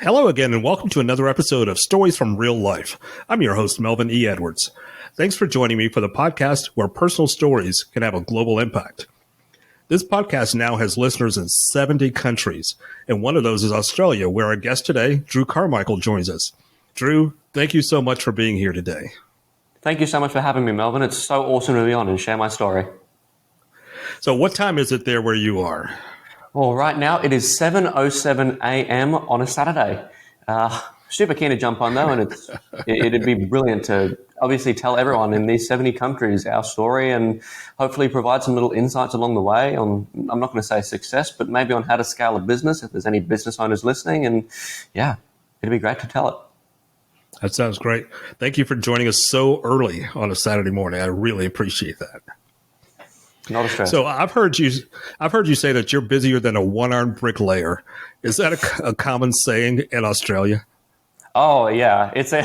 Hello again, and welcome to another episode of Stories from Real Life. I'm your host, Melvin E. Edwards. Thanks for joining me for the podcast where personal stories can have a global impact. This podcast now has listeners in 70 countries, and one of those is Australia, where our guest today, Drew Carmichael, joins us. Drew, thank you so much for being here today. Thank you so much for having me, Melvin. It's so awesome to be on and share my story. So what time is it there where you are? Well, right now it is 7:07 a.m. on a Saturday. Super keen to jump on though, and it'd be brilliant to obviously tell everyone in these 70 countries our story and hopefully provide some little insights along the way on, I'm not going to say success, but maybe on how to scale a business if there's any business owners listening. And yeah, it'd be great to tell it. That sounds great. Thank you for joining us so early on a Saturday morning. I really appreciate that. Not a stress. So I've heard you say that you're busier than a one-armed bricklayer. Is that a common saying in Australia? Oh yeah, it's a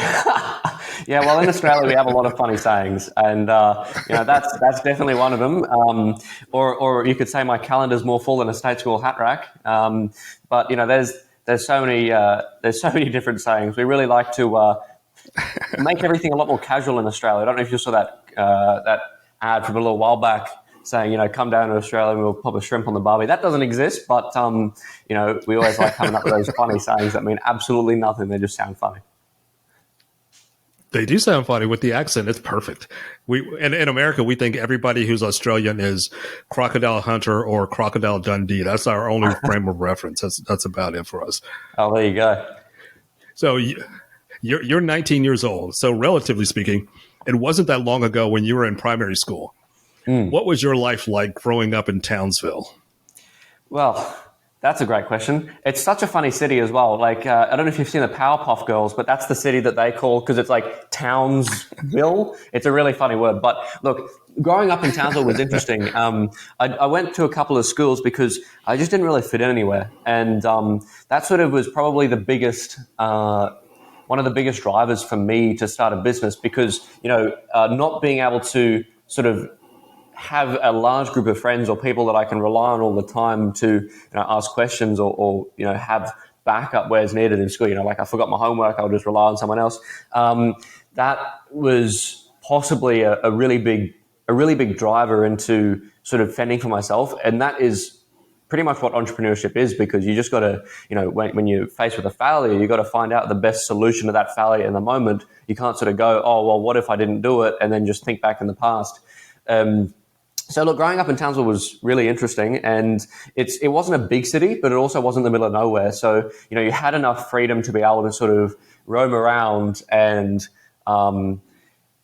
yeah. Well, in Australia we have a lot of funny sayings, and that's definitely one of them. Or you could say my calendar's more full than a state school hat rack. But there's so many different sayings. We really like to make everything a lot more casual in Australia. I don't know if you saw that ad from a little while back, saying, come down to Australia and we'll pop a shrimp on the barbie. That doesn't exist, but, we always like coming up with those funny sayings that mean absolutely nothing. They just sound funny. They do sound funny with the accent. It's perfect. In America, we think everybody who's Australian is Crocodile Hunter or Crocodile Dundee. That's our only frame of reference. That's about it for us. Oh, there you go. So you're 19 years old. So relatively speaking, it wasn't that long ago when you were in primary school. What was your life like growing up in Townsville? Well, that's a great question. It's such a funny city as well. Like, I don't know if you've seen the Powerpuff Girls, but that's the city that they call, because it's like Townsville. It's a really funny word. But look, growing up in Townsville was interesting. I went to a couple of schools because I just didn't really fit in anywhere. And that sort of was probably the biggest one of the biggest drivers for me to start a business, because, not being able to sort of have a large group of friends or people that I can rely on all the time to ask questions or have backup where it's needed in school. Like I forgot my homework, I'll just rely on someone else. That was possibly a really big driver into sort of fending for myself. And that is pretty much what entrepreneurship is, because you just got to, when you're faced with a failure, you got to find out the best solution to that failure in the moment. You can't sort of go, oh, well, what if I didn't do it? And then just think back in the past. So look, growing up in Townsville was really interesting, and it wasn't a big city, but it also wasn't the middle of nowhere. So, you had enough freedom to be able to sort of roam around and,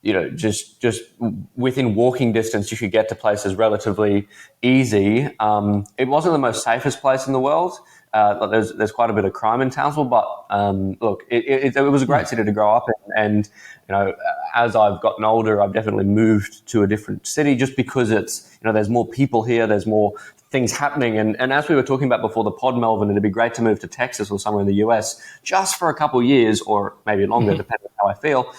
just within walking distance, you could get to places relatively easy. It wasn't the most safest place in the world. There's quite a bit of crime in Townsville, but look, it was a great city to grow up in. And as I've gotten older, I've definitely moved to a different city just because it's there's more people here, there's more things happening. And as we were talking about before the pod, Melvin, it'd be great to move to Texas or somewhere in the US just for a couple of years, or maybe longer, depending on how I feel,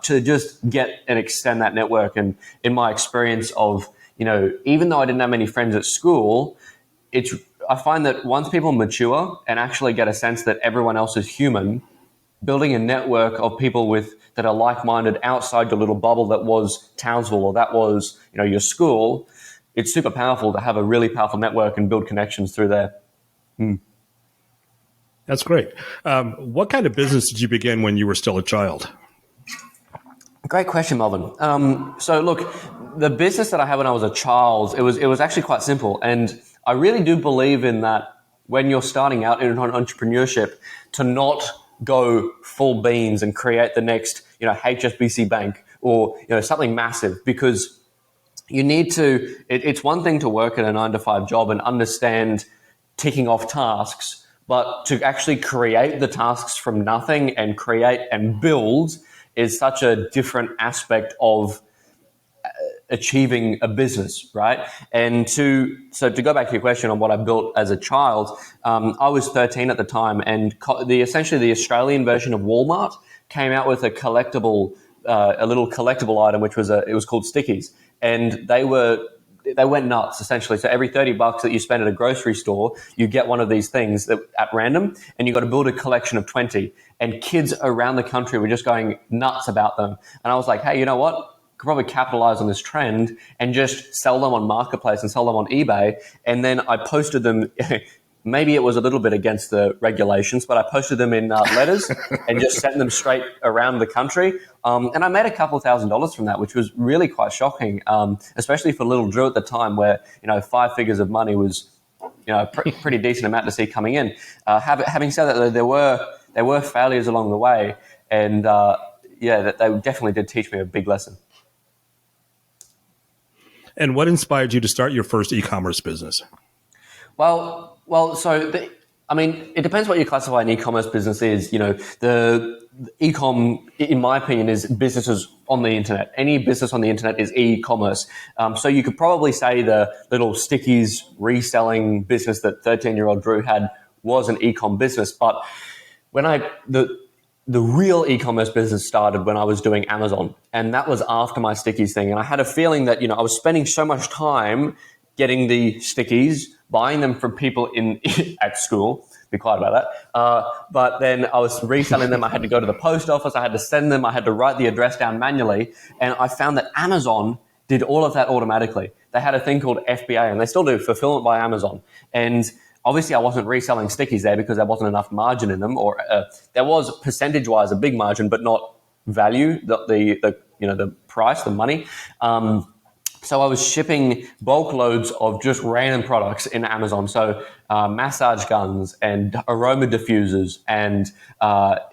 to just get and extend that network. And in my experience of even though I didn't have many friends at school, I find that once people mature and actually get a sense that everyone else is human, building a network of people that are like-minded outside your little bubble that was Townsville or that was your school, it's super powerful to have a really powerful network and build connections through there. That's great. What kind of business did you begin when you were still a child? Great question, Melvin. So look, the business that I had when I was a child, it was actually quite simple. And I really do believe in that when you're starting out in entrepreneurship, to not go full beans and create the next, HSBC bank or, something massive, because you need to, it's one thing to work at a 9-to-5 job and understand ticking off tasks, but to actually create the tasks from nothing and create and build is such a different aspect of achieving a business, right? And to go back to your question on what I built as a child, I was 13 at the time, and essentially the Australian version of Walmart came out with a little collectible item, which was it was called Stickies, and they were they went nuts essentially. So every $30 that you spend at a grocery store, you get one of these things that at random, and you got to build a collection of 20. And kids around the country were just going nuts about them. And I was like, hey, you know what? Could probably capitalize on this trend and just sell them on Marketplace and sell them on eBay. And then I posted them. Maybe it was a little bit against the regulations, but I posted them in letters and just sent them straight around the country. And I made a couple $1,000s from that, which was really quite shocking, especially for little Drew at the time, where 5 figures of money was a pretty decent amount to see coming in. Having said that, though, there were failures along the way, and that they definitely did teach me a big lesson. And what inspired you to start your first e-commerce business? Well, it depends what you classify an e-commerce business is. The e-com, in my opinion, is businesses on the internet. Any business on the internet is e-commerce. So you could probably say the little Stickies reselling business that 13-year-old Drew had was an e-com business. But when the real e-commerce business started when I was doing Amazon, and that was after my Stickies thing. And I had a feeling that, I was spending so much time getting the Stickies, buying them from people at school. Be quiet about that. But then I was reselling them. I had to go to the post office. I had to send them. I had to write the address down manually. And I found that Amazon did all of that automatically. They had a thing called FBA, and they still do, Fulfillment by Amazon. And obviously I wasn't reselling Stickies there because there wasn't enough margin in them, or there was percentage-wise a big margin, but not value, the price, the money. So I was shipping bulk loads of just random products in Amazon. So massage guns and aroma diffusers. And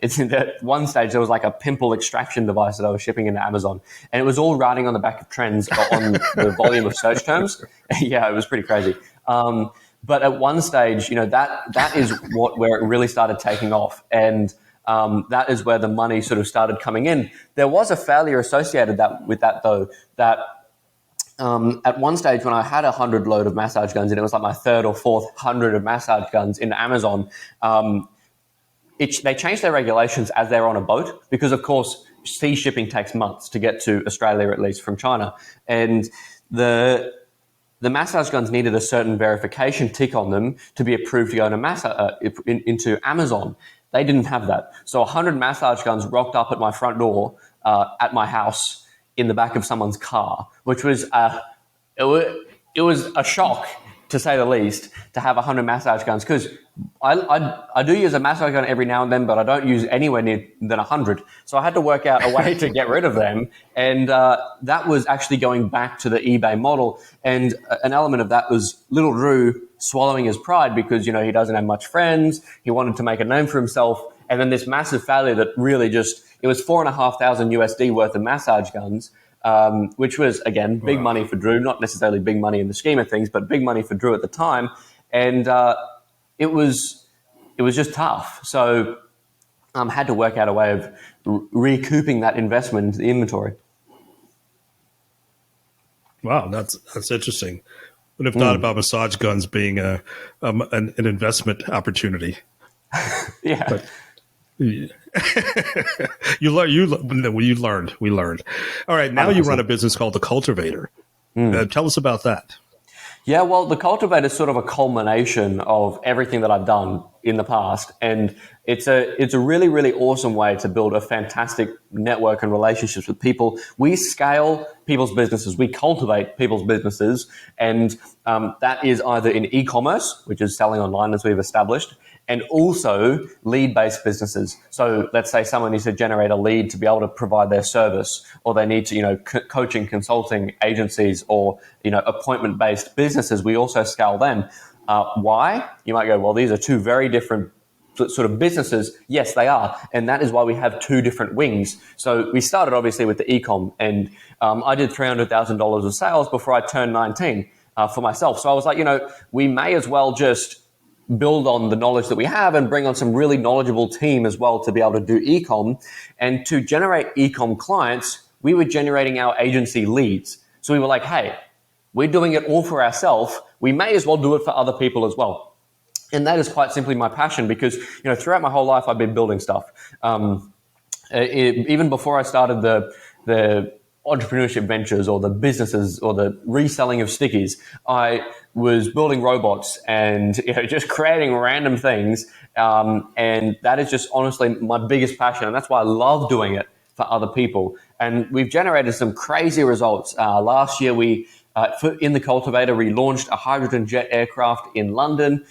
it's in that one stage, there was like a pimple extraction device that I was shipping into Amazon. And it was all riding on the back of trends on the volume of search terms. Yeah, it was pretty crazy. But at one stage, that is where it really started taking off. And that is where the money sort of started coming in. There was a failure associated with that, though, that at one stage when I had 100 load of massage guns, and it was like my third or fourth 100 of massage guns in Amazon, they changed their regulations as they were on a boat because, of course, sea shipping takes months to get to Australia, at least from China. And the massage guns needed a certain verification tick on them to be approved to go into Amazon. They didn't have that. So 100 massage guns rocked up at my front door at my house in the back of someone's car, which was it was a shock, to say the least, to have 100 massage guns, because I do use a massage gun every now and then, but I don't use anywhere near than 100. So I had to work out a way to get rid of them, and that was actually going back to the eBay model. And an element of that was little Drew swallowing his pride because he doesn't have much friends. He wanted to make a name for himself, and then this massive failure that really it was $4,500 USD worth of massage guns, which was, again, big money for Drew, not necessarily big money in the scheme of things, but big money for Drew at the time. And it was just tough. So had to work out a way of recouping that investment into the inventory. Wow, that's interesting. Would have thought about massage guns being an investment opportunity. Yeah. But, we learned. All right. Now you run a business called the Cultivator. Tell us about that. Yeah, well, the Cultivator is sort of a culmination of everything that I've done in the past. And it's a really, really awesome way to build a fantastic network and relationships with people. We scale people's businesses. We cultivate people's businesses. And that is either in e-commerce, which is selling online, as we've established, and also lead-based businesses. So let's say someone needs to generate a lead to be able to provide their service, or they need to, coaching, consulting agencies, or, appointment-based businesses. We also scale them. Why? You might go, well, these are two very different sort of businesses. Yes, they are. And that is why we have two different wings. So we started obviously with the e-com, and I did $300,000 of sales before I turned 19 for myself. So I was like, we may as well just build on the knowledge that we have and bring on some really knowledgeable team as well to be able to do e-com. And to generate e-com clients, we were generating our agency leads. So we were like, hey, we're doing it all for ourselves. We may as well do it for other people as well. And that is quite simply my passion because, throughout my whole life, I've been building stuff. Even before I started the entrepreneurship ventures or the businesses or the reselling of Stickies. I was building robots and just creating random things. And that is just honestly my biggest passion. And that's why I love doing it for other people. And we've generated some crazy results. Last year, in the Cultivator, we launched a hydrogen jet aircraft in London.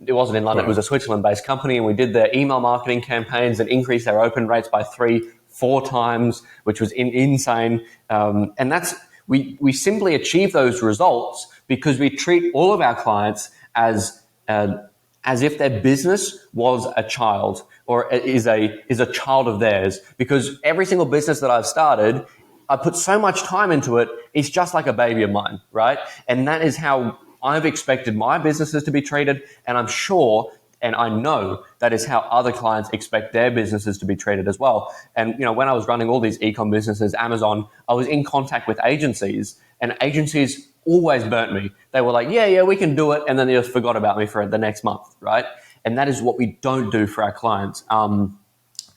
It wasn't in London, It was a Switzerland-based company, and we did their email marketing campaigns and increased their open rates by 3-4 times, which was insane. And we simply achieve those results because we treat all of our clients as if their business was a child or is a child of theirs. Because every single business that I've started, I put so much time into it, it's just like a baby of mine, right? And that is how I've expected my businesses to be treated, and I'm sure and I know that is how other clients expect their businesses to be treated as well. And when I was running all these e-com businesses, Amazon, I was in contact with agencies, and agencies always burnt me. They were like, yeah, we can do it, and then they just forgot about me for the next month, right? And that is what we don't do for our clients.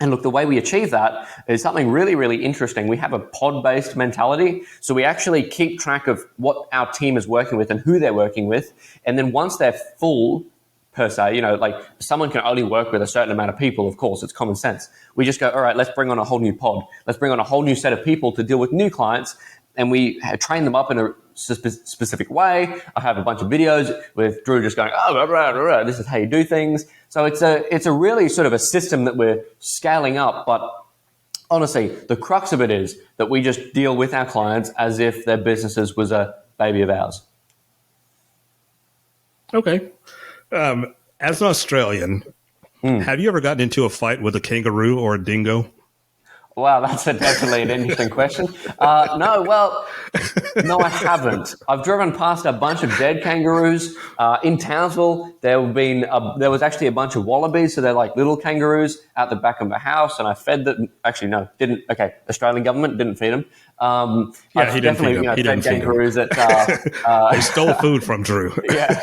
And look, the way we achieve that is something really, really interesting. We have a pod-based mentality. So we actually keep track of what our team is working with and who they're working with. And then once they're full, per se, like someone can only work with a certain amount of people, of course, it's common sense. We just go, all right, let's bring on a whole new pod. Let's bring on a whole new set of people to deal with new clients. And we train them up in a specific way. I have a bunch of videos with Drew just going, this is how you do things. So it's a really sort of a system that we're scaling up. But honestly, the crux of it is that we just deal with our clients as if their businesses was a baby of ours. Okay. As an Australian, have you ever gotten into a fight with a kangaroo or a dingo? Wow, that's definitely an interesting question. No, I haven't. I've driven past a bunch of dead kangaroos. In Townsville, there was actually a bunch of wallabies, so they're like little kangaroos out the back of my house, and I fed them. Actually, no, didn't. Okay, Australian government didn't feed them. He didn't feed them. He didn't feed kangaroos them. They stole food from Drew. Yeah.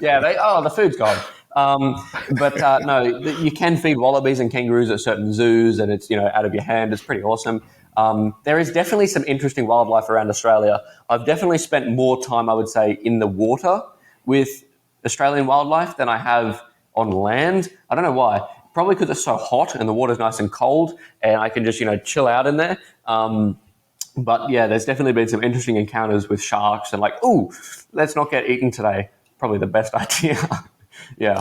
The food's gone. No, you can feed wallabies and kangaroos at certain zoos, and it's out of your hand. It's pretty awesome. There is definitely some interesting wildlife around Australia. I've definitely spent more time, I would say, in the water with Australian wildlife than I have on land. I don't know why. Probably because it's so hot and the water's nice and cold, and I can just chill out in there. But yeah, there's definitely been some interesting encounters with sharks and ooh, let's not get eaten today. Probably the best idea. Yeah.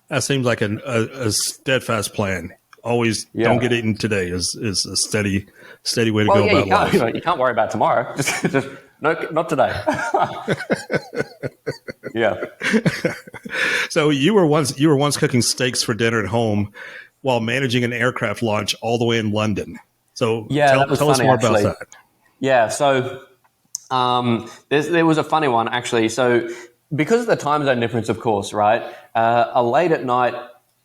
That seems like a steadfast plan. Always don't get eaten today is a steady way to go about life. You can't worry about tomorrow. Just no, not today. Yeah. So you were once cooking steaks for dinner at home while managing an aircraft launch all the way in London. So tell us more about that. Yeah. So there was a funny one actually. So because of the time zone difference, of course, right? A late at night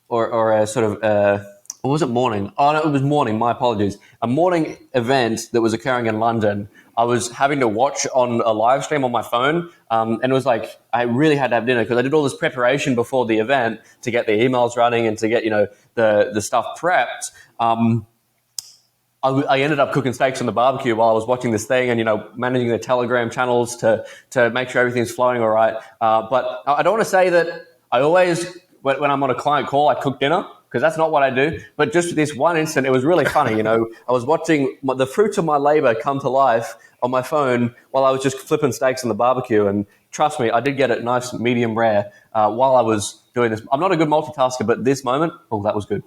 or a sort of or was it morning? Oh no, it was morning. My apologies. A morning event that was occurring in London. I was having to watch on a live stream on my phone, and it was like I really had to have dinner because I did all this preparation before the event to get the emails running and to get the stuff prepped. I ended up cooking steaks on the barbecue while I was watching this thing and, managing the Telegram channels to make sure everything's flowing all right. But I don't want to say that I always, when I'm on a client call, I cook dinner because that's not what I do. But just this one instant, it was really funny. I was watching the fruits of my labor come to life on my phone while I was just flipping steaks on the barbecue. And trust me, I did get it nice, medium rare while I was doing this. I'm not a good multitasker, but this moment, that was good.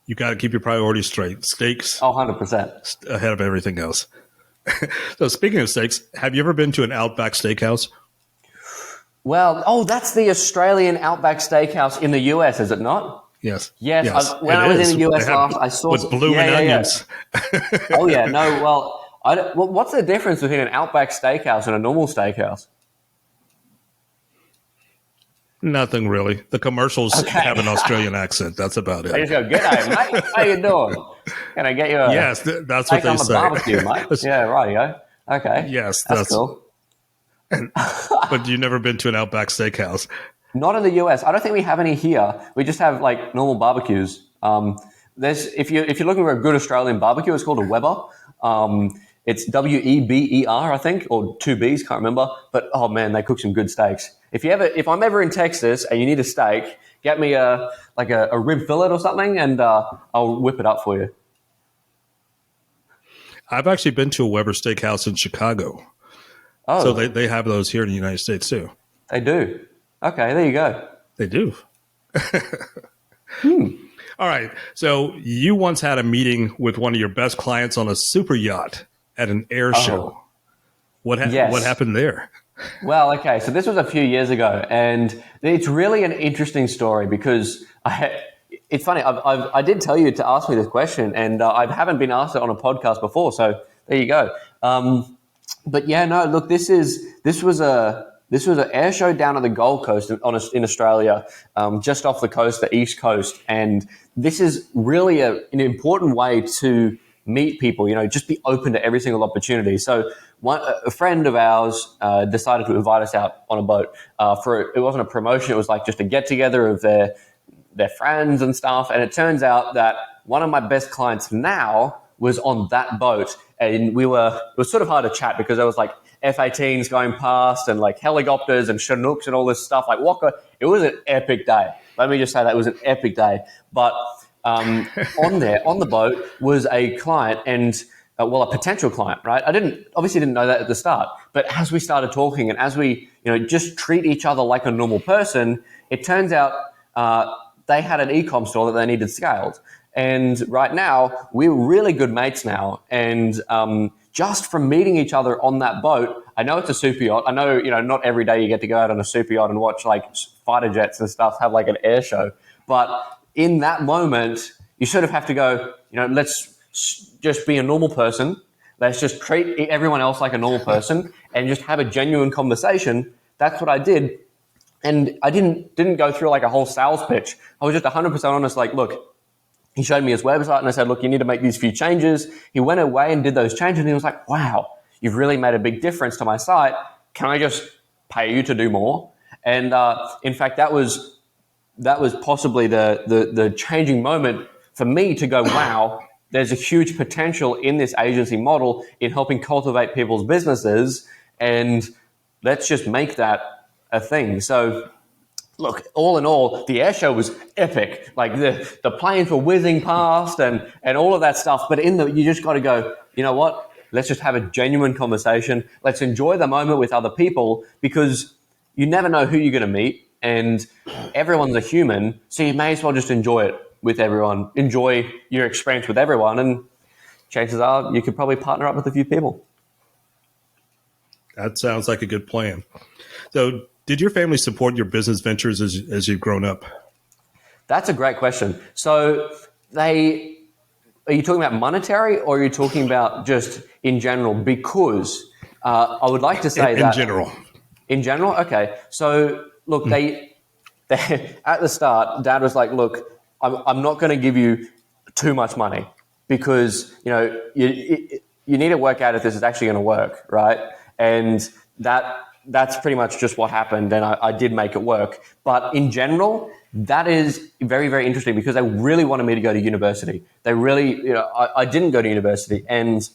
You got to keep your priorities straight. Steaks. 100%. Ahead of everything else. So speaking of steaks, have you ever been to an Outback Steakhouse? Well, that's the Australian Outback Steakhouse in the US, is it not? Yes. Yes. When I was in the US last, I saw with blooming onions. Oh yeah, no. Well, what's the difference between an Outback Steakhouse and a normal steakhouse? Nothing really. The commercials have an Australian accent. That's about it. I just go, "G'day, mate. How you doing? Can I get you a yes? That's what they say. Barbecue, mate. Yeah, rightio. Okay. Yes, that's cool. But you've never been to an Outback Steakhouse. Not in the US. I don't think we have any here. We just have like normal barbecues. If you're looking for a good Australian barbecue, it's called a Weber. It's Weber, I think, or two B's, can't remember. But oh man, they cook some good steaks. If I'm ever in Texas and you need a steak, get me a rib fillet or something, and I'll whip it up for you. I've actually been to a Weber Steakhouse in Chicago. Oh, so they have those here in the United States too. They do. Okay, there you go. They do. All right. So you once had a meeting with one of your best clients on a super yacht at an air show. What happened there? Well, okay. So this was a few years ago, and it's really an interesting story because it's funny. I did tell you to ask me this question, and I haven't been asked it on a podcast before. So there you go. But yeah, no. Look, this was an air show down at the Gold Coast in Australia, just off the coast, the East Coast, and this is really an important way to meet people. Just be open to every single opportunity. So a friend of ours decided to invite us out on a boat. It wasn't a promotion; it was like just a get together of their friends and stuff. And it turns out that one of my best clients now was on that boat, and it was sort of hard to chat because there was like F-18s going past and like helicopters and Chinooks and all this stuff. Like it was an epic day. Let me just say that it was an epic day. But on the boat was a client and a potential client, right? I obviously didn't know that at the start, but as we started talking and as we just treat each other like a normal person, it turns out they had an e-com store that they needed scaled. And right now, we're really good mates now. And just from meeting each other on that boat, I know it's a super yacht. I know, not every day you get to go out on a super yacht and watch like fighter jets and stuff, have like an air show. But in that moment, you sort of have to go, let's just be a normal person. Let's just treat everyone else like a normal person and just have a genuine conversation. That's what I did. And I didn't go through like a whole sales pitch. I was just 100% honest, like, look, he showed me his website and I said, look, you need to make these few changes. He went away and did those changes and he was like, wow, you've really made a big difference to my site. Can I just pay you to do more? And in fact, that was possibly the changing moment for me to go, wow, there's a huge potential in this agency model in helping cultivate people's businesses, and let's just make that a thing. So look, all in all, the air show was epic. Like the planes were whizzing past and all of that stuff. But you just got to go, you know what? Let's just have a genuine conversation. Let's enjoy the moment with other people because you never know who you're going to meet and everyone's a human. So you may as well just enjoy it with everyone. Enjoy your experience with everyone. And chances are you could probably partner up with a few people. That sounds like a good plan. So did your family support your business ventures as you've grown up? That's a great question. So are you talking about monetary or are you talking about just in general? Because I would like to say in general. In general? Okay. So look, they at the start, Dad was like, look, I'm not going to give you too much money because, you need to work out if this is actually going to work, right? And that's pretty much just what happened, and I did make it work. But in general, that is very, very interesting because they really wanted me to go to university. They really, I didn't go to university, and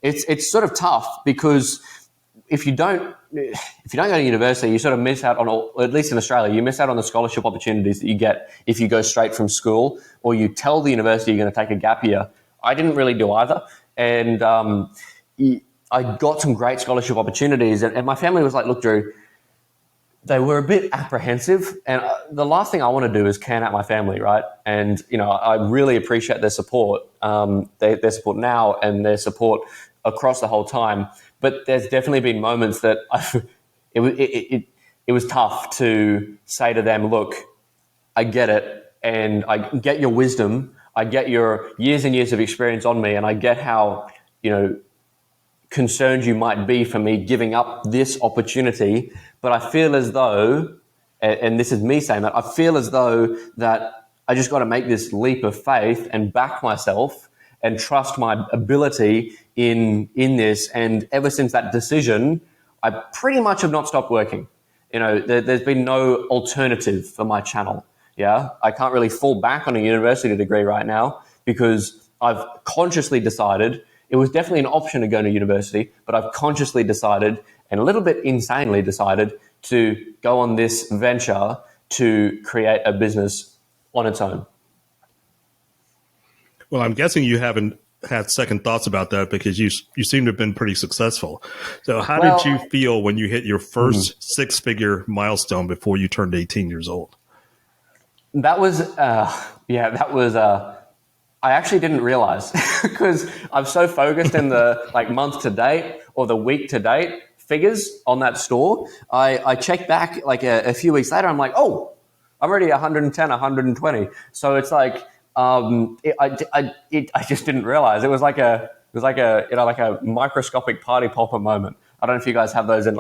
it's sort of tough because if you don't go to university, you sort of miss out on at least in Australia, you miss out on the scholarship opportunities that you get if you go straight from school or you tell the university you're going to take a gap year. I didn't really do either, and I got some great scholarship opportunities, and my family was like, look, Drew, they were a bit apprehensive, and the last thing I want to do is can out my family, right? And, I really appreciate their support, their support now and their support across the whole time. But there's definitely been moments that it was tough to say to them, look, I get it, and I get your wisdom, I get your years and years of experience on me, and I get how, concerned you might be for me giving up this opportunity, but I feel as though, and this is me saying that, I feel as though that I just got to make this leap of faith and back myself and trust my ability in this. And ever since that decision, I pretty much have not stopped working. there's been no alternative for my channel. Yeah, I can't really fall back on a university degree right now because I've consciously decided, it was definitely an option to go to university, but I've consciously decided, and a little bit insanely decided, to go on this venture to create a business on its own. Well, I'm guessing you haven't had second thoughts about that because you seem to have been pretty successful. So how did you feel when you hit your first six-figure milestone before you turned 18 years old? That was, I actually didn't realize because I'm so focused in the month to date or the week to date figures on that store. I checked back a few weeks later. I'm like, oh, I'm already 110, 120. So it's like, I just didn't realize it was like a microscopic party popper moment. I don't know if you guys have those in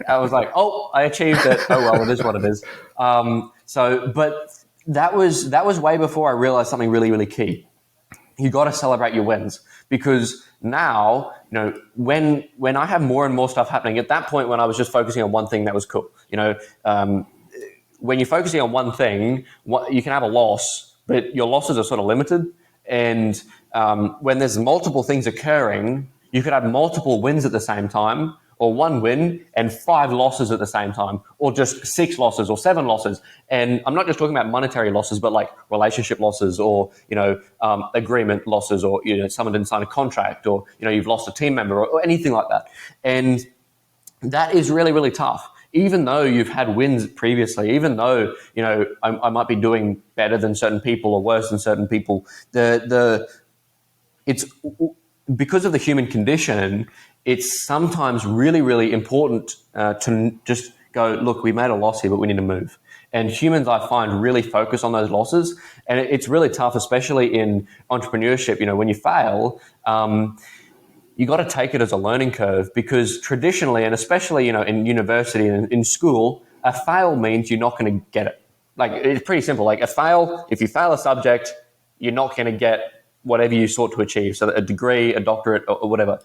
I was like, oh, I achieved it. Oh, well, it is what it is. But that was way before I realized something really, really key. You got to celebrate your wins because now, when I have more and more stuff happening, at that point when I was just focusing on one thing, that was cool. When you're focusing on one thing, you can have a loss, but your losses are sort of limited. And when there's multiple things occurring, you could have multiple wins at the same time, or one win and 5 losses at the same time, or just 6 losses or 7 losses. And I'm not just talking about monetary losses, but like relationship losses, or agreement losses, or someone didn't sign a contract, or you've lost a team member, or anything like that. And that is really, really tough. Even though you've had wins previously, even though I might be doing better than certain people or worse than certain people, it's because of the human condition. It's sometimes really, really important to just go, look, we made a loss here, but we need to move. And humans, I find, really focus on those losses, and it's really tough, especially in entrepreneurship. When you fail, you got to take it as a learning curve, because traditionally, and especially in university and in school, a fail means you're not going to get it. It's pretty simple. If you fail a subject, you're not going to get whatever you sought to achieve, so a degree, a doctorate, or whatever.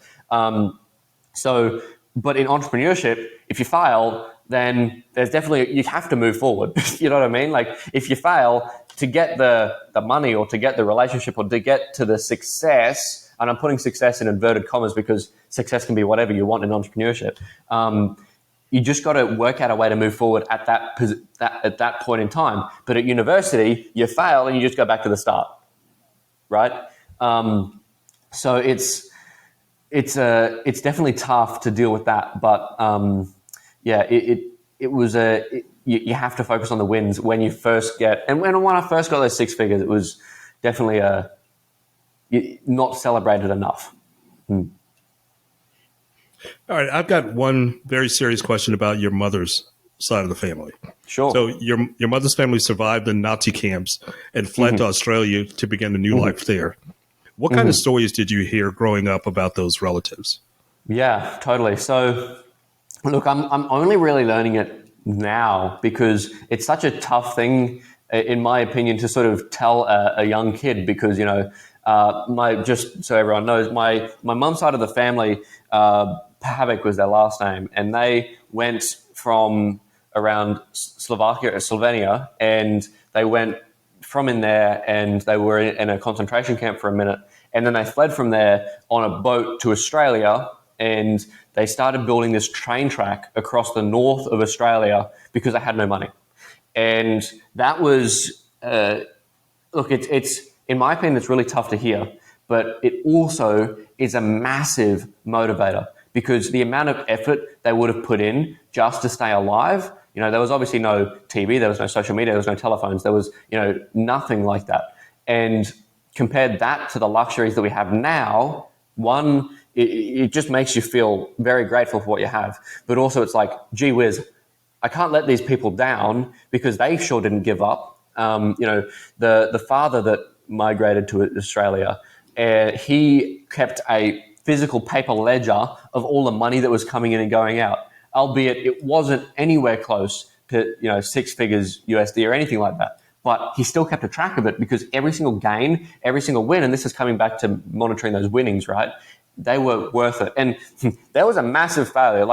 But in entrepreneurship, if you fail, then there's definitely, you have to move forward. You know what I mean? If you fail, to get the money, or to get the relationship, or to get to the success, and I'm putting success in inverted commas because success can be whatever you want in entrepreneurship. You just got to work out a way to move forward at that point in time. But at university, you fail and you just go back to the start, right? So it's definitely tough to deal with that, but you have to focus on the wins when you first get. And when I first got those 6 figures, it was definitely not celebrated enough. All right, I've got one very serious question about your mother's side of the family. Sure. So your mother's family survived the Nazi camps and fled to Australia to begin a new life there. What kind of stories did you hear growing up about those relatives? Yeah, totally. So, look, I'm only really learning it now because it's such a tough thing, in my opinion, to sort of tell a young kid, because, just so everyone knows, my mum's side of the family, Pavic was their last name, and they went from around Slovenia, and they went from in there, and they were in a concentration camp for a minute, and then they fled from there on a boat to Australia, and they started building this train track across the north of Australia because they had no money. And that was, look, it's in my opinion, it's really tough to hear, but it also is a massive motivator, because the amount of effort they would have put in just to stay alive. There was obviously no TV, there was no social media, there was no telephones, there was, nothing like that. And compared that to the luxuries that we have now, one, it just makes you feel very grateful for what you have. But also it's like, gee whiz, I can't let these people down because they sure didn't give up. The father that migrated to Australia, he kept a physical paper ledger of all the money that was coming in and going out, albeit it wasn't anywhere close to 6 figures USD or anything like that. But he still kept a track of it, because every single gain, every single win, and this is coming back to monitoring those winnings, right? They were worth it. And there was a massive failure.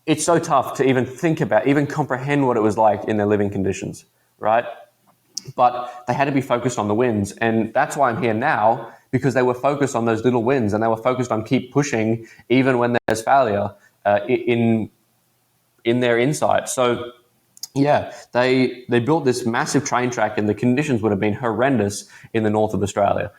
it's so tough to even think about, even comprehend what it was like in their living conditions, right? But they had to be focused on the wins. And that's why I'm here now, because they were focused on those little wins, and they were focused on keep pushing even when there's failure in their insight. So yeah, they built this massive train track, and the conditions would have been horrendous in the north of Australia.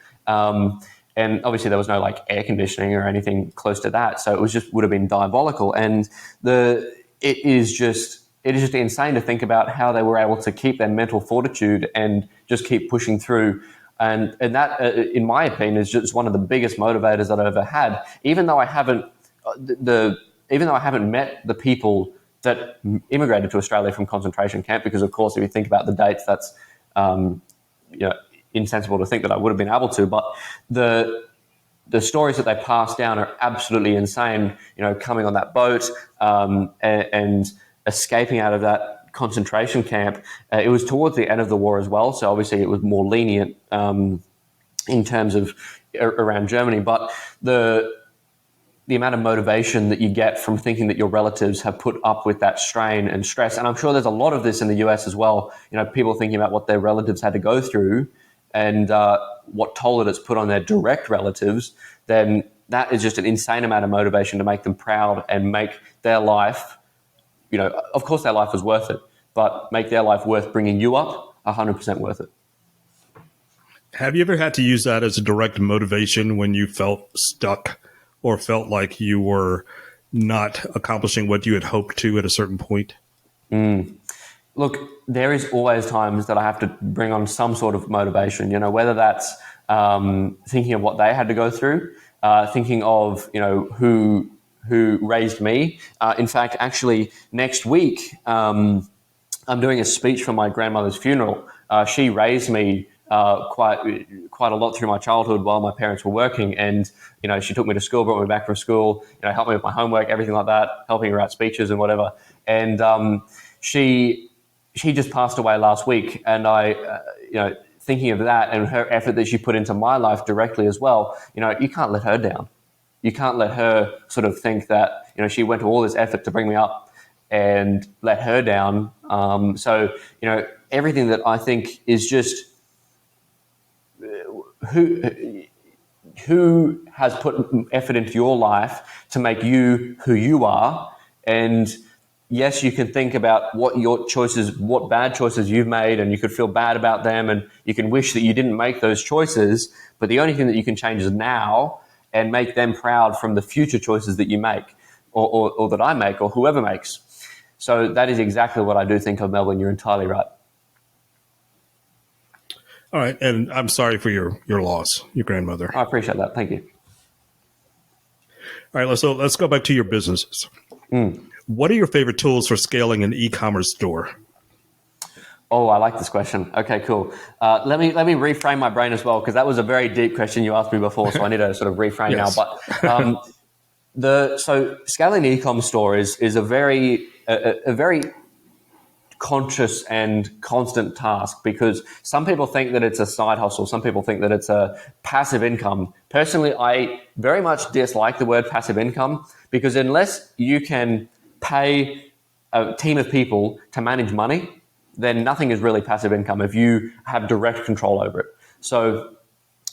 And obviously there was no like air conditioning or anything close to that. So it was just would have been diabolical. And it is just insane to think about how they were able to keep their mental fortitude and just keep pushing through. And that, in my opinion, is just one of the biggest motivators that I've ever had. Even though I haven't met the people that immigrated to Australia from concentration camp, because of course, if you think about the dates, that's insensible to think that I would have been able to. But the stories that they passed down are absolutely insane. Coming on that boat and escaping out of that concentration camp. It was towards the end of the war as well, so obviously it was more lenient in terms of around Germany. But the amount of motivation that you get from thinking that your relatives have put up with that strain and stress, and I'm sure there's a lot of this in the US as well. People thinking about what their relatives had to go through and what toll it has put on their direct relatives, then that is just an insane amount of motivation to make them proud and make their life, of course their life was worth it, but make their life worth bringing you up, 100% worth it. Have you ever had to use that as a direct motivation when you felt stuck or felt like you were not accomplishing what you had hoped to at a certain point? Look, there is always times that I have to bring on some sort of motivation, whether that's thinking of what they had to go through, thinking of, who raised me. In fact, actually, next week, I'm doing a speech for my grandmother's funeral. She raised me quite a lot through my childhood while my parents were working, and she took me to school, brought me back from school, helped me with my homework, everything like that, helping her write speeches and whatever. And she just passed away last week, and I thinking of that and her effort that she put into my life directly as well, you can't let her down. You can't let her sort of think that she went to all this effort to bring me up and let her down. So everything that I think is just who has put effort into your life to make you who you are. And yes, you can think about what bad choices you've made, and you could feel bad about them, and you can wish that you didn't make those choices. But the only thing that you can change is now, and make them proud from the future choices that you make, or that I make, or whoever makes. So that is exactly what I do think of, Melvin. You're entirely right. All right, and I'm sorry for your loss, your grandmother. I appreciate that. Thank you. All right, let's go back to your businesses. What are your favorite tools for scaling an e-commerce store? Oh, I like this question. Okay, cool. Let me reframe my brain as well, because that was a very deep question you asked me before, so I need to sort of reframe Yes. now. But so scaling an e-com store is a very conscious and constant task, because some people think that it's a side hustle. Some people think that it's a passive income. Personally, I very much dislike the word passive income, because unless you can pay a team of people to manage money, then nothing is really passive income if you have direct control over it. So,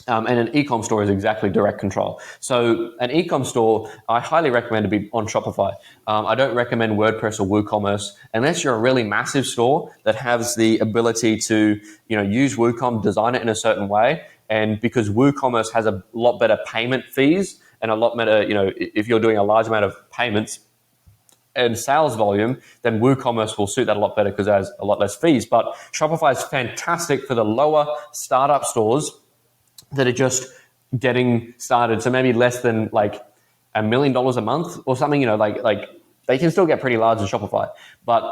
and an e-com store is exactly direct control. So an e-com store, I highly recommend to be on Shopify. I don't recommend WordPress or WooCommerce unless you're a really massive store that has the ability to, use WooCom, design it in a certain way. And because WooCommerce has a lot better payment fees and a lot better, if you're doing a large amount of payments and sales volume, then WooCommerce will suit that a lot better because it has a lot less fees. But Shopify is fantastic for the lower startup stores that are just getting started. So maybe less than like $1 million a month or something, like they can still get pretty large in Shopify. But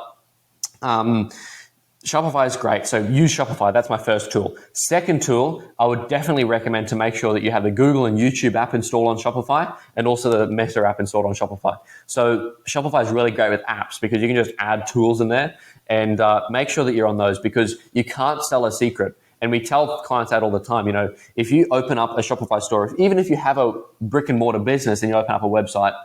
Shopify is great. So use Shopify. That's my first tool. Second tool, I would definitely recommend to make sure that you have the Google and YouTube app installed on Shopify, and also the Meta app installed on Shopify. So Shopify is really great with apps because you can just add tools in there, and make sure that you're on those, because you can't sell a secret. And we tell clients that all the time. If you open up a Shopify store, even if you have a brick and mortar business and you open up a website,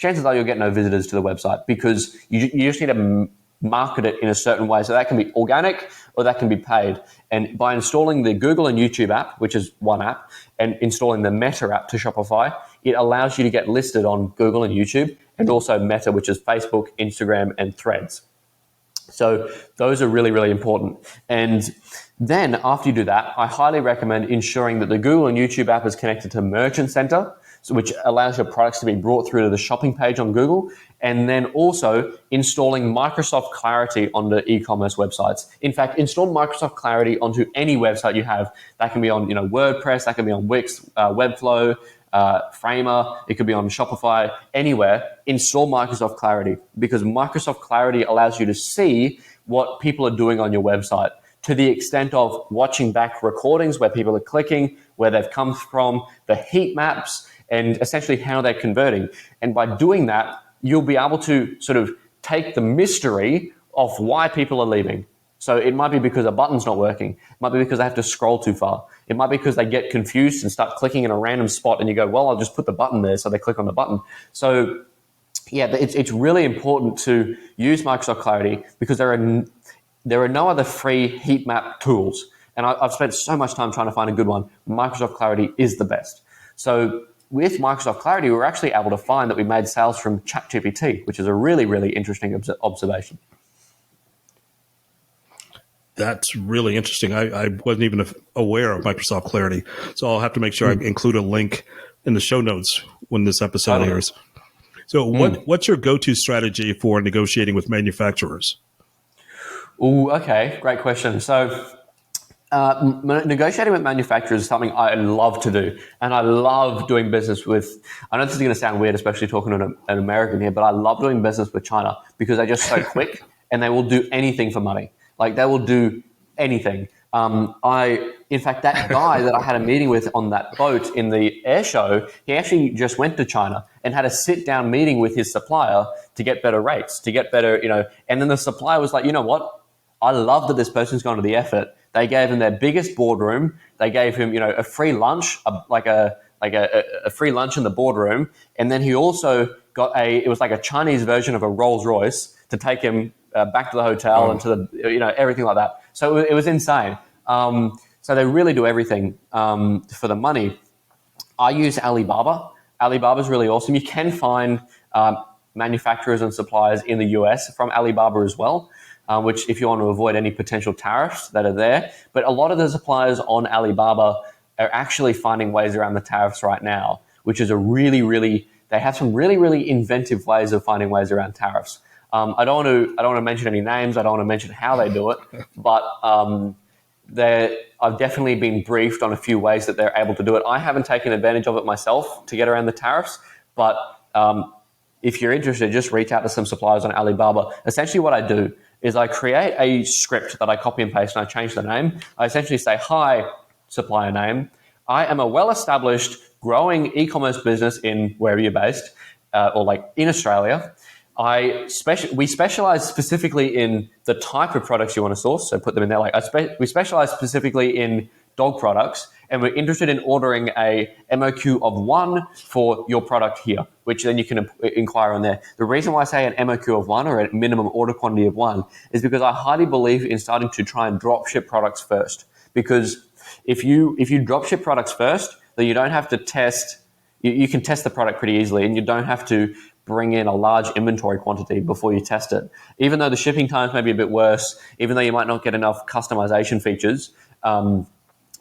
chances are you'll get no visitors to the website because you just need to market it in a certain way. So that can be organic or that can be paid. And by installing the Google and YouTube app, which is one app, and installing the Meta app to Shopify, it allows you to get listed on Google and YouTube, and also Meta, which is Facebook, Instagram, and Threads. So those are really, really important. And then after you do that, I highly recommend ensuring that the Google and YouTube app is connected to Merchant Center, which allows your products to be brought through to the shopping page on Google, and then also installing Microsoft Clarity onto e-commerce websites. In fact, install Microsoft Clarity onto any website you have. That can be on WordPress, that can be on Wix, Webflow, Framer, it could be on Shopify, anywhere. Install Microsoft Clarity, because Microsoft Clarity allows you to see what people are doing on your website, to the extent of watching back recordings where people are clicking, where they've come from, the heat maps, and essentially how they're converting. And by doing that, you'll be able to sort of take the mystery of why people are leaving. So it might be because a button's not working. It might be because they have to scroll too far. It might be because they get confused and start clicking in a random spot, and you go, well, I'll just put the button there, so they click on the button. So yeah, it's really important to use Microsoft Clarity, because there are no other free heat map tools. And I've spent so much time trying to find a good one. Microsoft Clarity is the best. So with Microsoft Clarity, we were actually able to find that we made sales from ChatGPT, which is a really, really interesting observation. That's really interesting. I wasn't even aware of Microsoft Clarity, so I'll have to make sure I include a link in the show notes when this episode airs. So what's your go-to strategy for negotiating with manufacturers? Oh, okay. Great question. So negotiating with manufacturers is something I love to do. And I love doing business with, I know this is going to sound weird, especially talking to an American here, but I love doing business with China because they're just so quick and they will do anything for money. Like, they will do anything. In fact, that guy that I had a meeting with on that boat in the air show, he actually just went to China and had a sit-down meeting with his supplier to get better rates, to get better, and then the supplier was like, you know what? I love that this person's gone to the effort. They gave him their biggest boardroom. They gave him, a free lunch, a free lunch in the boardroom. And then he also got it was like a Chinese version of a Rolls Royce to take him back to the hotel and to the, everything like that. So it was insane. So they really do everything for the money. I use Alibaba. Alibaba's really awesome. You can find manufacturers and suppliers in the US from Alibaba as well, which if you want to avoid any potential tariffs that are there. But a lot of the suppliers on Alibaba are actually finding ways around the tariffs right now, which is they have some really, really inventive ways of finding ways around tariffs. I don't want to mention any names. I don't want to mention how they do it, but I've definitely been briefed on a few ways that they're able to do it. I haven't taken advantage of it myself to get around the tariffs, but if you're interested, just reach out to some suppliers on Alibaba. Essentially what I do is I create a script that I copy and paste and I change the name. I essentially say, hi, supplier name. I am a well-established, growing e-commerce business in wherever you're based, or like in Australia. We specialize specifically in the type of products you want to source, so put them in there. We specialize specifically in dog products, and we're interested in ordering a MOQ of 1 for your product here, which then you can inquire on there. The reason why I say an MOQ of 1 or a minimum order quantity of 1 is because I highly believe in starting to try and drop ship products first. Because if you drop ship products first, then you don't have to test. You can test the product pretty easily, and you don't have to bring in a large inventory quantity before you test it. Even though the shipping times may be a bit worse, even though you might not get enough customization features,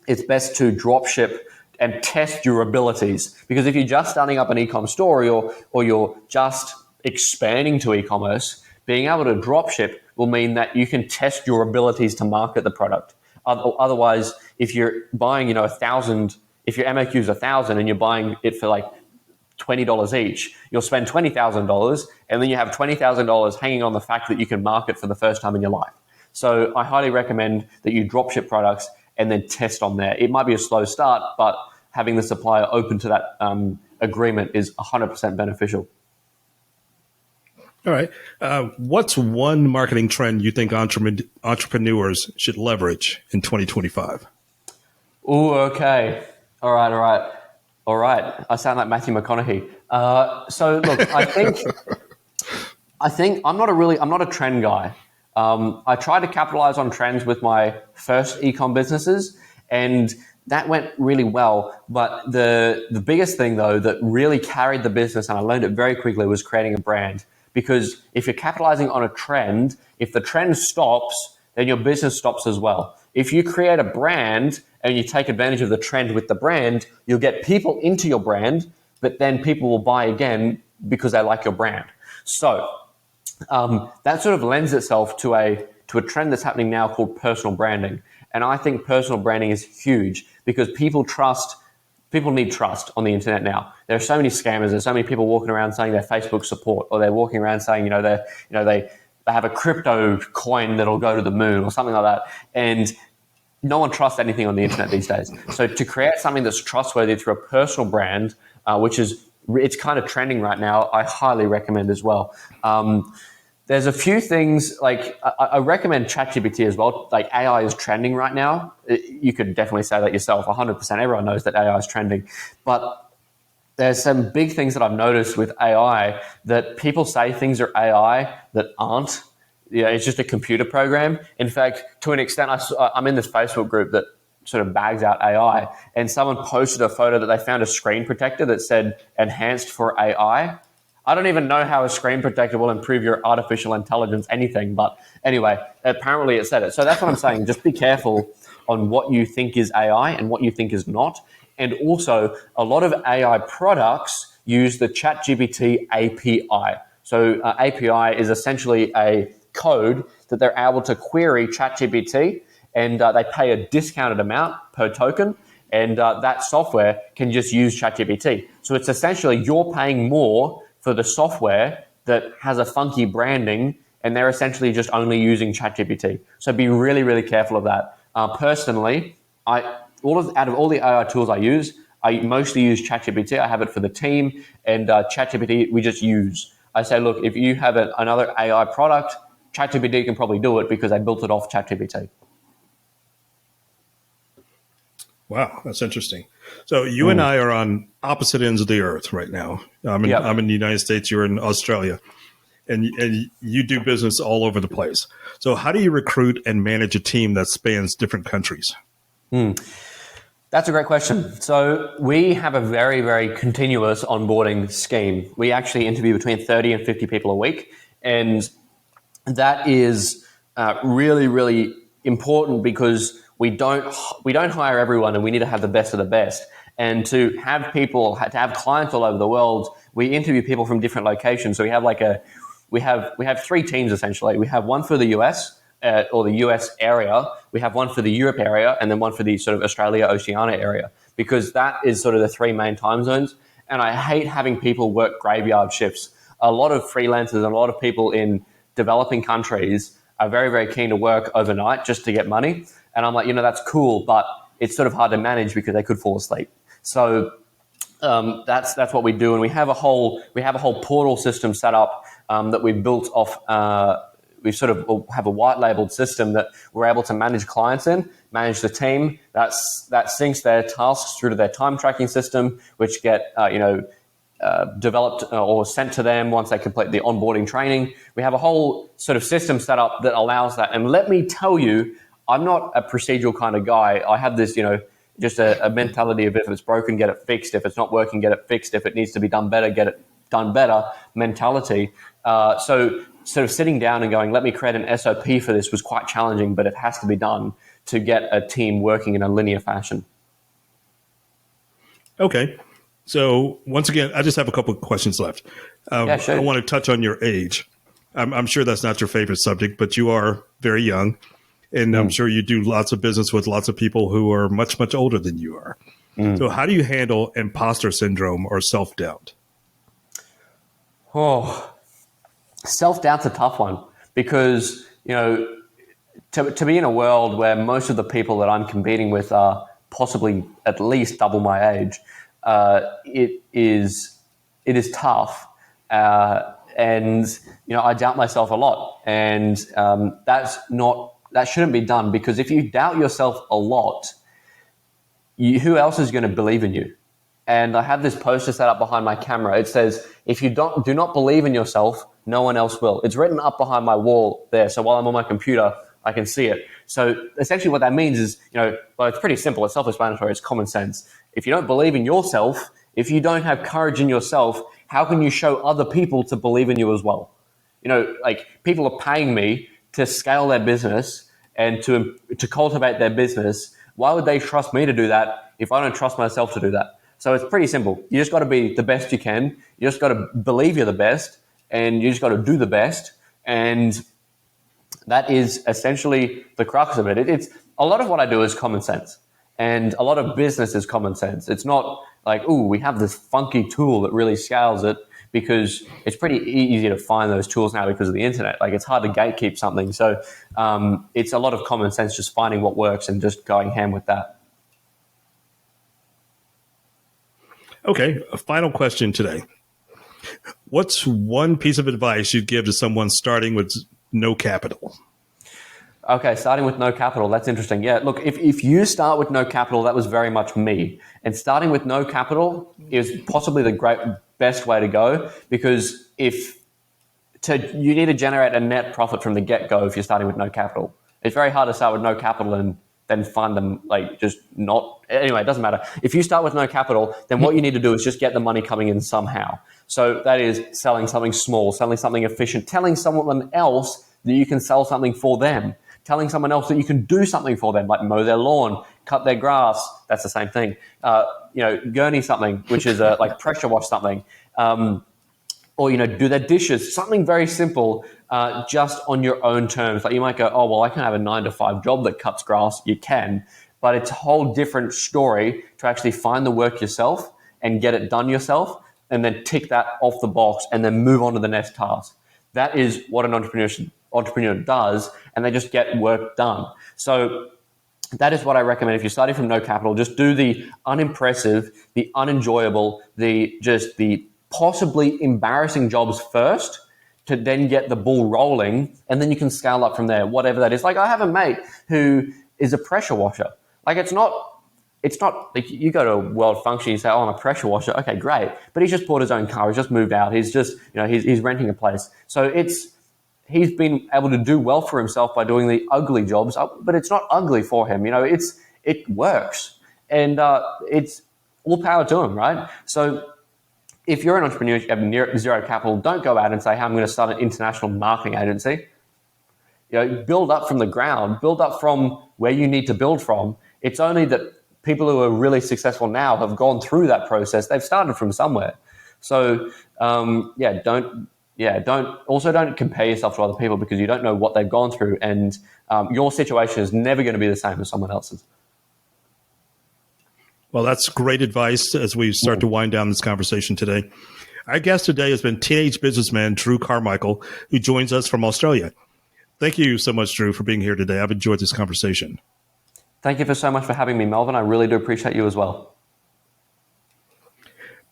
it's best to drop ship and test your abilities. Because if you're just starting up an e-com store or you're just expanding to e-commerce, being able to drop ship will mean that you can test your abilities to market the product. Otherwise, if you're buying, 1,000, if your MOQ is 1,000 and you're buying it for like $20 each, you'll spend $20,000 and then you have $20,000 hanging on the fact that you can market for the first time in your life. So I highly recommend that you drop ship products and then test on there. It might be a slow start, but having the supplier open to that agreement is 100% beneficial. All right. What's one marketing trend you think entrepreneurs should leverage in 2025? Oh, okay. All right. All right. I sound like Matthew McConaughey. So look, I think I'm not a trend guy. I tried to capitalize on trends with my first e-com businesses, and that went really well. But the biggest thing, though, that really carried the business, and I learned it very quickly, was creating a brand. Because if you're capitalizing on a trend, if the trend stops, then your business stops as well. If you create a brand and you take advantage of the trend with the brand, you'll get people into your brand, but then people will buy again because they like your brand. So that sort of lends itself to a trend that's happening now called personal branding. And I think personal branding is huge because people need trust on the internet now. There are so many scammers. There's so many people walking around saying they're Facebook support, or they're walking around saying, they have a crypto coin that'll go to the moon or something like that. And no one trusts anything on the internet these days. So to create something that's trustworthy through a personal brand, it's kind of trending right now, I highly recommend as well. There's a few things, like I recommend ChatGPT as well. Like AI is trending right now. You could definitely say that yourself, 100%. Everyone knows that AI is trending. But there's some big things that I've noticed with AI that people say things are AI that aren't. It's just a computer program. In fact, to an extent, I'm in this Facebook group that sort of bags out AI, and someone posted a photo that they found a screen protector that said enhanced for AI. I don't even know how a screen protector will improve your artificial intelligence anything, but anyway, apparently it said it. So that's what I'm saying. Just be careful on what you think is AI and what you think is not. And also, a lot of AI products use the ChatGPT API. So API is essentially a code that they're able to query ChatGPT, and they pay a discounted amount per token, and that software can just use ChatGPT. So it's essentially you're paying more for the software that has a funky branding, and they're essentially just only using ChatGPT. So be really, really careful of that. Personally, out of all the AI tools I mostly use ChatGPT. I have it for the team, and ChatGPT we just use. I say, look, if you have another AI product, ChatGPT can probably do it because I built it off ChatGPT. Wow, that's interesting. So you and I are on opposite ends of the earth right now. I'm in the United States. You're in Australia, and you do business all over the place. So how do you recruit and manage a team that spans different countries? That's a great question. So we have a very, very continuous onboarding scheme. We actually interview between 30 and 50 people a week, and that is really, really important because we don't hire everyone, and we need to have the best of the best. And to have clients all over the world, we interview people from different locations. So we have three teams essentially. We have one for the US or the US area. We have one for the Europe area, and then one for the sort of Australia, Oceania area, because that is sort of the three main time zones. And I hate having people work graveyard shifts. A lot of freelancers and a lot of people in developing countries are very, very keen to work overnight just to get money. And I'm like, that's cool, but it's sort of hard to manage because they could fall asleep. So that's what we do, and we have a whole portal system set up that we built off. We sort of have a white labeled system that we're able to manage clients in, manage the team. That syncs their tasks through to their time tracking system, which get developed or sent to them once they complete the onboarding training. We have a whole sort of system set up that allows that. And let me tell you, I'm not a procedural kind of guy. I have this, just a mentality of if it's broken, get it fixed. If it's not working, get it fixed. If it needs to be done better, get it done better mentality. So sort of sitting down and going, let me create an SOP for this was quite challenging, but it has to be done to get a team working in a linear fashion. Okay. So once again, I just have a couple of questions left. Yeah, sure. I want to touch on your age. I'm sure that's not your favorite subject, but you are very young. And I'm sure you do lots of business with lots of people who are much, much older than you are. So how do you handle imposter syndrome or self-doubt? Oh, self-doubt's a tough one because, to be in a world where most of the people that I'm competing with are possibly at least double my age, it is tough. And, I doubt myself a lot. And that shouldn't be done, because if you doubt yourself a lot, who else is going to believe in you? And I have this poster set up behind my camera. It says, if you do not believe in yourself, no one else will. It's written up behind my wall there. So while I'm on my computer, I can see it. So essentially what that means is, well, it's pretty simple. It's self-explanatory. It's common sense. If you don't believe in yourself, if you don't have courage in yourself, how can you show other people to believe in you as well? Like people are paying me to scale their business and to cultivate their business. Why would they trust me to do that if I don't trust myself to do that? So it's pretty simple. You just got to be the best you can. You just got to believe you're the best, and you just got to do the best. And that is essentially the crux of it. It's a lot of what I do is common sense, and a lot of business is common sense. It's not like, ooh, we have this funky tool that really scales it, because it's pretty easy to find those tools now because of the internet. Like it's hard to gatekeep something. So it's a lot of common sense, just finding what works and just going ham with that. Okay, a final question today. What's one piece of advice you'd give to someone starting with no capital? Okay, starting with no capital, that's interesting. Yeah, look, if you start with no capital, that was very much me. And starting with no capital is possibly the best way to go, because you need to generate a net profit from the get-go if you're starting with no capital. It's very hard to start with no capital and then find them anyway, it doesn't matter. If you start with no capital, then what you need to do is just get the money coming in somehow. So that is selling something small, selling something efficient, telling someone else that you can sell something for them, telling someone else that you can do something for them, like mow their lawn, cut their grass. That's the same thing. Gurney something, which is like pressure wash something. Or, do their dishes, something very simple, just on your own terms. Like you might go, oh, well, I can have a 9-to-5 job that cuts grass. You can, but it's a whole different story to actually find the work yourself and get it done yourself, and then tick that off the box and then move on to the next task. That is what an entrepreneur does, and they just get work done. So that is what I recommend. If you're starting from no capital, just do the unimpressive, the unenjoyable, the possibly embarrassing jobs first, to then get the ball rolling, and then you can scale up from there, whatever that is. Like I have a mate who is a pressure washer. Like it's not like you go to a world function, you say, oh, I'm a pressure washer. Okay, great. But he's just bought his own car. He's just moved out. He's just, he's renting a place. So he's been able to do well for himself by doing the ugly jobs, but it's not ugly for him. It works, and it's all power to him, right? So if you're an entrepreneur, you have zero capital, don't go out and say, hey, I'm going to start an international marketing agency. Build up from the ground, build up from where you need to build from. It's only that people who are really successful now have gone through that process. They've started from somewhere. So don't compare yourself to other people, because you don't know what they've gone through, and your situation is never going to be the same as someone else's. Well, that's great advice as we start to wind down this conversation today. Our guest today has been teenage businessman Drew Carmichael, who joins us from Australia. Thank you so much, Drew, for being here today. I've enjoyed this conversation. Thank you so much for having me, Melvin. I really do appreciate you as well.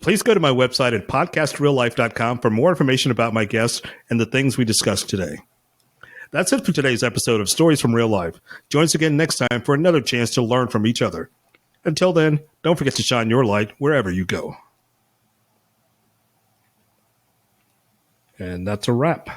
Please go to my website at podcastreallife.com for more information about my guests and the things we discussed today. That's it for today's episode of Stories from Real Life. Join us again next time for another chance to learn from each other. Until then, don't forget to shine your light wherever you go. And that's a wrap.